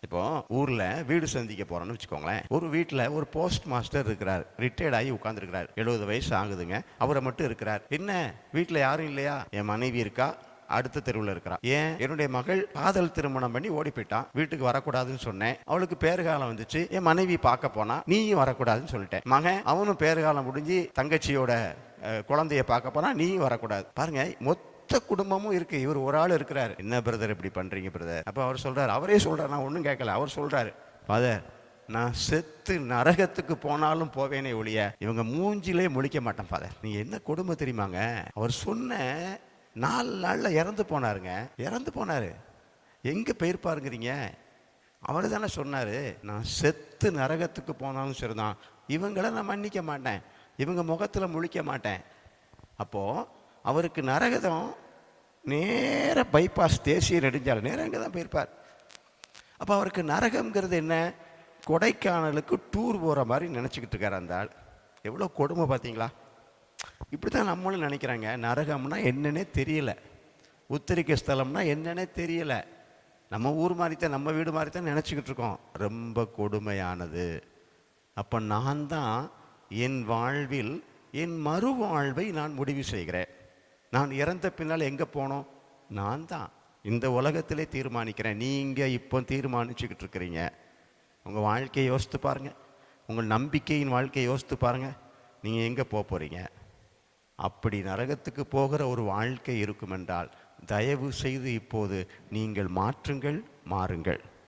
இப்போ ஊர்ல வீடு சந்திக்க போறோம்னு வச்சுக்கோங்களேன். ஒரு வீட்டுல ஒரு போஸ்ட் மாஸ்டர் இருக்கிறார். ரிட்டையர்ட் ஆகி உட்கார்ந்துருக்கிறார். 70 வயசு ஆகுதுங்க. அவரை மட்டும் இருக்கிறார். என்ன வீட்டுல யாரும் இல்லையா? என் மனைவி இருக்கா, அடுத்த தெருவில் இருக்கிறான். ஏன்? என்னுடைய மகள் காதல் திருமணம் பண்ணி ஓடி போயிட்டான். வீட்டுக்கு வரக்கூடாதுன்னு சொன்னேன். அவளுக்கு பேறுகாலம் வந்துச்சு. என் மனைவி பார்க்க போனா, நீயும் வரக்கூடாதுன்னு சொல்லிட்டேன். மகன் அவனும் பேறுகாலம் முடிஞ்சு தங்கச்சியோட குழந்தைய பார்க்க போனா, நீயும் வரக்கூடாது. பாருங்க, மொத்த குடும்பமும் இருக்கு. இவர் ஒரு ஆள் இருக்கிறார். என்ன பிரதர் இப்படி பண்றீங்க பிரதர்? அப்ப அவர் சொல்றாரு, அவரே சொல்றாரு, நான் ஒன்றும் கேட்கல. அவர் சொல்றாரு, ஃபாதர், நான் செத்து நரகத்துக்கு போனாலும் போவேனே ஒழிய இவங்க மூஞ்சிலே முழிக்க மாட்டேன் ஃபாதர். நீங்க என்ன கொடுமை தெரியுமாங்க? அவர் சொன்ன 4 நாள்ல இறந்து போனாருங்க. இறந்து போனாரு. எங்க போயிருப்பாருங்கிறீங்க? அவர் தானே சொன்னாரு, நான் செத்து நரகத்துக்கு போனாலும் சரிதான், இவங்கள நான் மன்னிக்க மாட்டேன், இவங்க முகத்துல முழிக்க மாட்டேன். அப்போ அவருக்கு நரகதம் நேர பைபாஸ் தேசிய நெடுஞ்சாலை நேரம் அங்கே தான் போயிருப்பார். அப்போ அவருக்கு நரகம்ங்கிறது என்ன? கொடைக்கானலுக்கு டூர் போகிற மாதிரி நினச்சிக்கிட்டு இருக்கார் அந்த ஆள். எவ்வளோ கொடுமை பார்த்தீங்களா? இப்படி தான் நம்மளும் நினைக்கிறாங்க. நரகம்னா என்னன்னே தெரியல, உத்தரிக்க ஸ்தலம்னா என்னன்னே தெரியல. நம்ம ஊர் மாதிரி தான், நம்ம வீடு மாதிரி தான் நினச்சிக்கிட்டு இருக்கோம். ரொம்ப கொடுமையானது. அப்போ நான் தான் என் வாழ்வில் என் மறுவாழ்வை நான் முடிவு செய்கிறேன். நான் இறந்த பின்னால் எங்கே போனோம்? நான் தான் இந்த உலகத்திலே தீர்மானிக்கிறேன். நீங்கள் இப்போ தீர்மானிச்சுக்கிட்டு இருக்கிறீங்க. உங்கள் வாழ்க்கையை யோசித்து பாருங்கள். உங்கள் நம்பிக்கையின் வாழ்க்கையை யோசித்து பாருங்கள். நீங்கள் எங்கே போக போகிறீங்க? அப்படி நரகத்துக்கு போகிற ஒரு வாழ்க்கை இருக்கும் என்றால் தயவு செய்து இப்போது நீங்கள் மாற்றுங்கள், மாறுங்கள்.